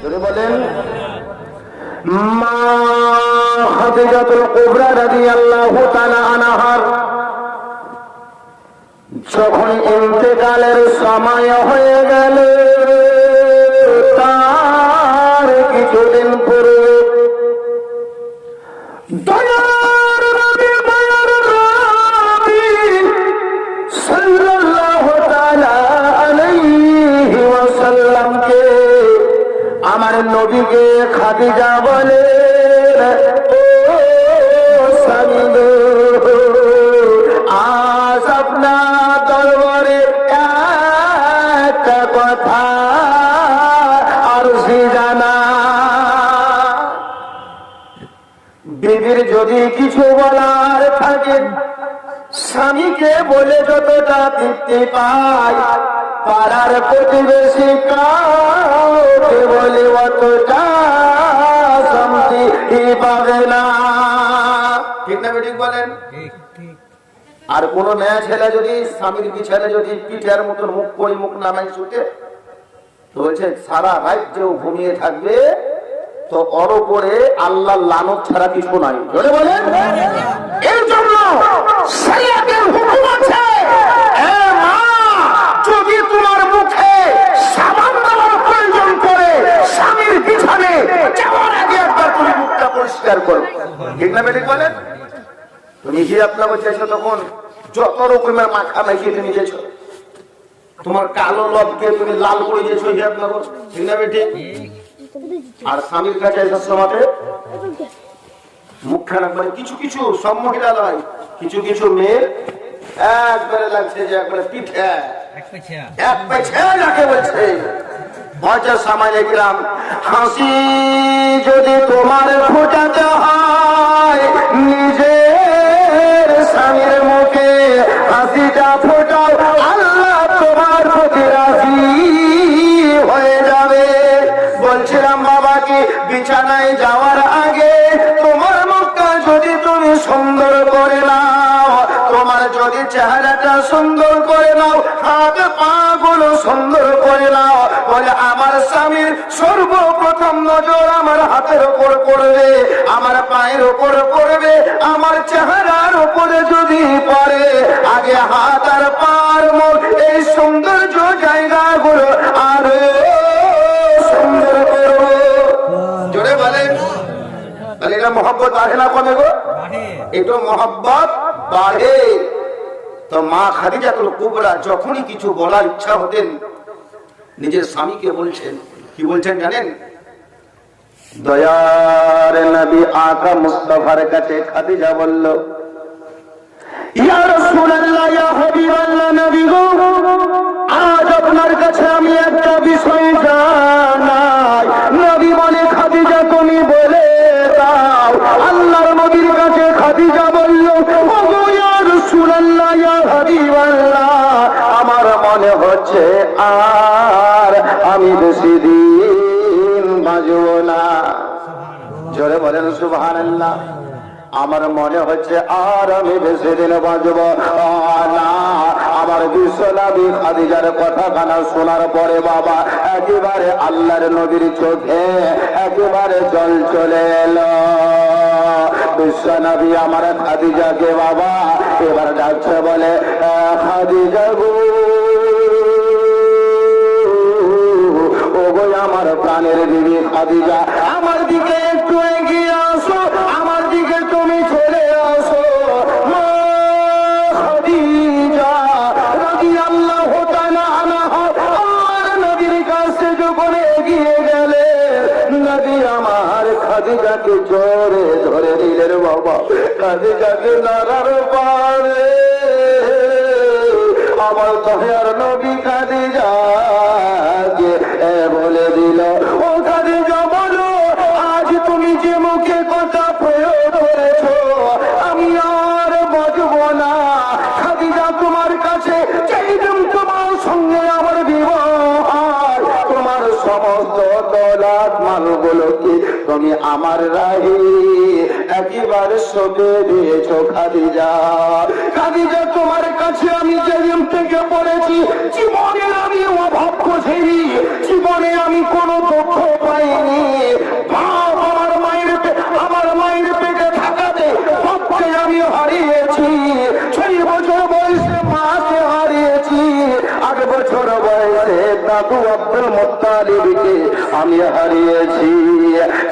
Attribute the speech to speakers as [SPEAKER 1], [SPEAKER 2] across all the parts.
[SPEAKER 1] যদি বলেন মা খাদিজাতুল কুবরা রাদিয়াল্লাহু তাআলা আনহার যখন ইন্তেকালের সময় হয়ে গেল, তার কিছুদিন পূর্বে দয়ার নবী মায়ার নবী সাল্লাল্লাহু তাআলা আলাইহি ওয়াসাল্লামকে আমার নবীকে খাদিজা বলে, ও স্বামী গো, আজ আপনার দরবারে একটা কথা আরজি জানা। বিবির যদি কিছু বলার থাকে স্বামীকে বলে যতটা তৃপ্তি পায়, পাড়ার প্রতিবেশী কাউকে বলে অতটা শান্তি পাবে না। ঠিক না ঠিক বলেন? আর কোন মেয়ে ছেলে যদি স্বামীর পিছনে যদি পিঠের মতন মুখ করে মুখ নামাই ছুটে, তো বলছে সারা রাত যে ঘুমিয়ে থাকবে, তো ওর উপরে আল্লাহ লানত ছাড়া কিছু নাই। জোরে বলেন। এর জন্য শরিয়াতের হুকুম আছে, এ মা, যদি তোমার মুখে সাবান দেওয়ার প্রয়োজন করে স্বামীর পিছনে যাওয়ার আগে একবার তুমি মুখটা পরিষ্কার করো। ঠিক না ঠিক বলেন? তুমি যে আপনাকে চেয়েছো তখন যত রকমের মাখা মাখিয়ে তুমি দিয়েছো, তোমার কালো লবকে তুমি লাল করে দিয়েছো, যে আপনাকে ঠিক না ঠিক? আর স্বামীর কাছে এসার সময় মুখখানা একবারে কিছু কিছু সব মহিলা নয়, কিছু কিছু মেয়ে একবারে লাগছে যে একবারে পিঠে এক পেছে যাকে বলছে। ভজা সামাই গ্রাম হাসি যদি তোমার ফোটাতে হয়, নিজের স্বামীর মুখে হাসিটা ফোটাও, আল্লাহ তোমার প্রতি রাজি হয়ে যাবে। বলছিলাম বাবাকে বিছানায় যাওয়ার আগে তোমার মুখটা যদি তুমি সুন্দর করে নাও, তোমার যদি চেহারাটা সুন্দর করে নাও, হাত পা গুলো সুন্দর করে নাও, বলে আমার স্বামীর সর্বপ্রথম নজর আমার হাতের উপর পড়বে, আমার পায়ের উপর পড়বে, আমার চেহারার উপরে যদি পড়ে, আগে হাত আর পার মুখ এই সৌন্দর্য জায়গাগুলো আরো সুন্দর করবো। জোরে বলেন। তাহলে এটা মহব্বত বাড়ে না কমে গো? এটা মহব্বত বাড়ে। তো মা খাদিজাতুল কুবরা যখনই কিছু বলার ইচ্ছা হতেন নিজের স্বামীকে বলছেন, কি বলছেন জানেন? দয়ার নবী আকা মুস্তাফার কাছে খাদিজা বলল, ইয়া রাসূলুল্লাহ, ইয়া হাবিবাল্লাহ, নবী গো, আজ আপনার কাছে আমি একটা বিষয় জানাই। নবী বলে, খাদিজা তুমি বলে দাও। আল্লাহর নবীর কাছে খাদিজা বলল, ওগো ইয়া রাসূলুল্লাহ, ইয়া হাবিবাল্লাহ, আমার মনে হচ্ছে আর আমি বেশি দিন বাঁচব না। জোরে বলেন সুবহানাল্লাহ। আমার মনে হচ্ছে আর আমি বেশি দিন বাঁচব না। আমার বিশ্বনবী খাদিজার কথা কানা শোনার পরে বাবা একেবারে আল্লাহর নবীর চোখে একেবারে জল চলে এলো। বিশ্বনবী আমার খাদিজাকে বাবা এবার ডাকছে, বলে খাদিজা গো, ও গো আমার প্রাণের বিবি খাদিজা, আমার দিকে একটু এগিয়ে আসো, আমার দিকে তুমি চলে আসো। মা খাদিজা রাদিয়াল্লাহু তাআলা আনহা আমার নবীর কাছে যখন এগিয়ে গেলে, নবী আমার খাদিজাকে জোরে ধরে নিলেন বাবা। খাদিজাকে নাড়ার পারে আমার দয়ার নবী খাদিজাকে বলে দিল, ও খাদিজা বলো, আজ তুমি যে মুখে কথা প্রয়োগ করেছো আমি আর বাঁচব না। খাদিজা তোমার কাছে চাইলাম তোমার সঙ্গে আমার বিবাহ, তোমার সমস্ত দৌলত মালগুলোকে তুমি আমার রাহে একেবারে সঁপে দিয়েছো খাদিজা। খাদিজা তোমার কাছে আমি যেদিন থেকে পড়েছি জীবনে আমি অভাব খুঁজিনি, জীবনে আমি কোনো দুঃখ পাই দাদু আব্দুল মুত্তালিবকে আমি হারিয়েছি।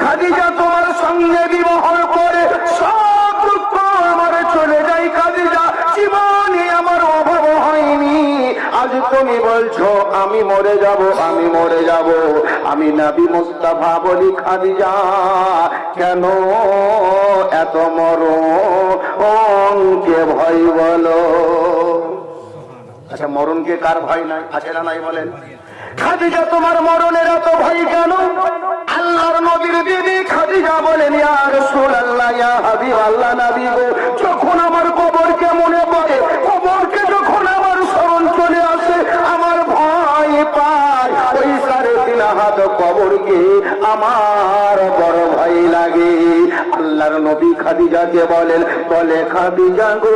[SPEAKER 1] খাদিজা তোমার সঙ্গে বিবাহ করে সব দুঃখ আমার চলে যায়। খাদিজা জীবনে আমার অভাব হয়নি। আজ তুমি বলছো আমি মরে যাব, আমি মরে যাব। আমি নবী মুস্তাফা বলি খাদিজা কেন এত মরণকে ভয় বলো? আচ্ছা মরণকে কার ভয় নাই? আছে না নাই বলেন? খাদিজা তোমার মরণের এত ভয় কেন? আল্লাহর নবীর বিবি খাদিজা বলেন ইয়া রাসূলুল্লাহ ইয়া হাবিবাল্লাহ নবী গো, যখন আমার কবরকে মনে পড়ে, কবরকে যখন আমার স্মরণ চলে আসে আমার ভয় পায়। ওই 3.5 হাত কবরকে আমার বড় ভয় লাগে। আল্লাহর নবী খাদিজাকে বলেন, বলে খাদিজা গো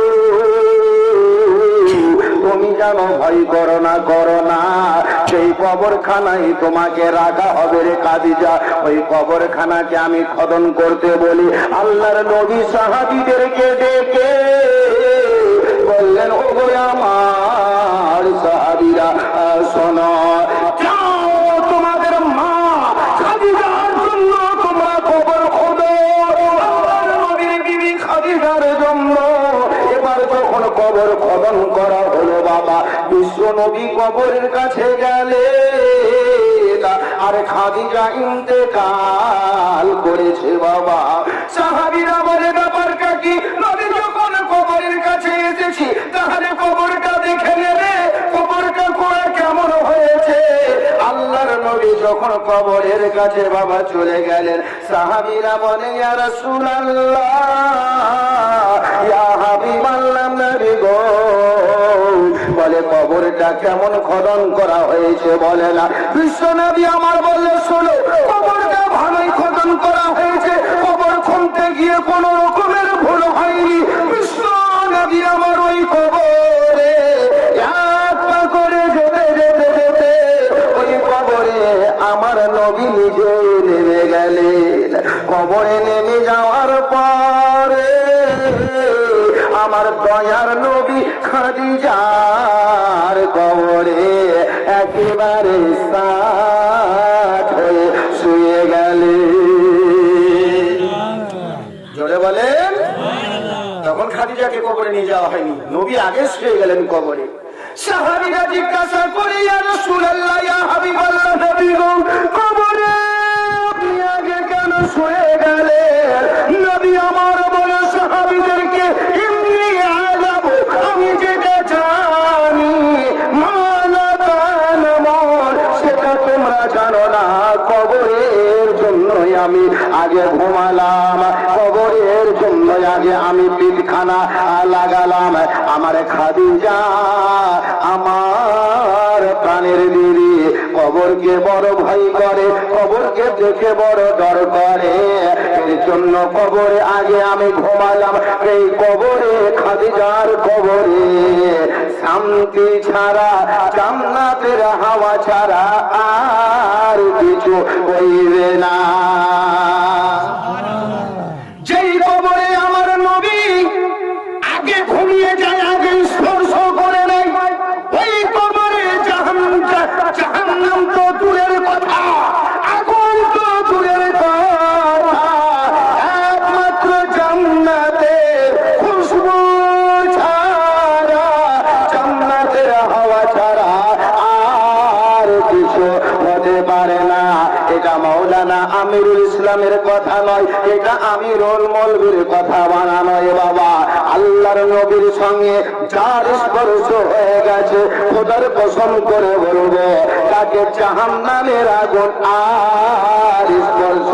[SPEAKER 1] তুমি জানো ভয় করো না, করো না। সেই কবরখানায় তোমাকে রাখা হবে রে খাদিজা। ওই কবরখানাকে আমি খনন করতে বলি। আল্লাহর নবী সাহাবীদেরকে ডেকে বললেন ও গো আমার সাহাবীরা শোনো, যাও তোমাদের মা খাদিজার জন্য তোমরা কবর খোঁড়ো। আল্লাহর নবীর বিবি খাদিজার জন্য এবার যখন কবর খনন করা হলো বাবা, বিশ্ব নবী কবরের কাছে গেলে আর খাদিজা ইন্তেকাল করেছে বাবা। সাহাবীরা বলে ব্যাপারটা কি? নবী যখন কবরের কাছে এসেছি তাহলে কবরটা দেখে নেবে, কবরটা করে কেমন হয়েছে। আল্লাহর নবী যখন কবরের কাছে বাবা চলে গেলেন, সাহাবীরা বলে ইয়া রাসূলুল্লাহ ইয়া হাবিবাল্লাহ নবী গো, বলে কবরটা কেমন খনন করা হয়েছে বলে না। বিশ্ব নবী আমার বললে শোনো, কবরটা ভালোই খনন করা হয়েছে, কবর খুঁড়তে গিয়ে কোন রকমের ভুল হয়নি। বিশ্ব নবী আমার ওই কবরে এক পা করে যেতে যেতে যেতে ওই কবরে আমার নবী নিজে নেমে গেলেন। কবরে নেমে যাওয়ার পরে আমার দয়ার নবী খাদিজার কবরে একেবারে সাথ হয়ে শুয়ে গেলেন। জোরে বলেন। তখন খাদিজাকে কবরে নিয়ে যাওয়া হয়নি, নবী আগে শুয়ে গেলেন কবরে। সাহাবীরা জিজ্ঞাসা করে ইয়া রাসূলুল্লাহ ইয়া হাবিবাল্লাহ নবী গো, কবরে আপনি আগে কেন শুয়ে গেলেন? নবী আমার বলে সাহাবীদেরকে এমনি আযাব আমি যেটা জানি মানা তানমন সেটা তোমরা জানো না। কবরের জন্যই আমি আগে ঘুমালাম, কবরের জন্য আগে আমি পিলখানা লাগালাম। আমার খাদিজা আমার প্রাণের দিদি কবরকে বড় ভয় করে, কবরকে দেখে বড় ডর করে। এর জন্য কবরে আগে আমি ঘুমালাম। এই কবরে খাদিজার কবরে শান্তি ছাড়া, জান্নাতের হাওয়া ছাড়া আর কিছু হইবে না। যেই কবরে আমার নবী আগে ঘুমিয়ে যায়, আগে স্পর্শ করে নেয়, ওই কবরে জাহান্নাম তো দূরের কথা, আগুন তো দূরের কথা, একমাত্র জান্নাতের খুশবু ছাড়া, জান্নাতের হাওয়া ছাড়া আর কিছু হতে পারে না। এটা মাওলানা আমিরুল ইসলামের কথা নয়, এটা আমিরুল মৌলভীর কথা বানানো বাবা। আল্লাহর নবীর সঙ্গে যার স্পর্শ হয়ে গেছে খোদার কসম করে বলবো তাকে জাহান্নামের আগুন আর স্পর্শ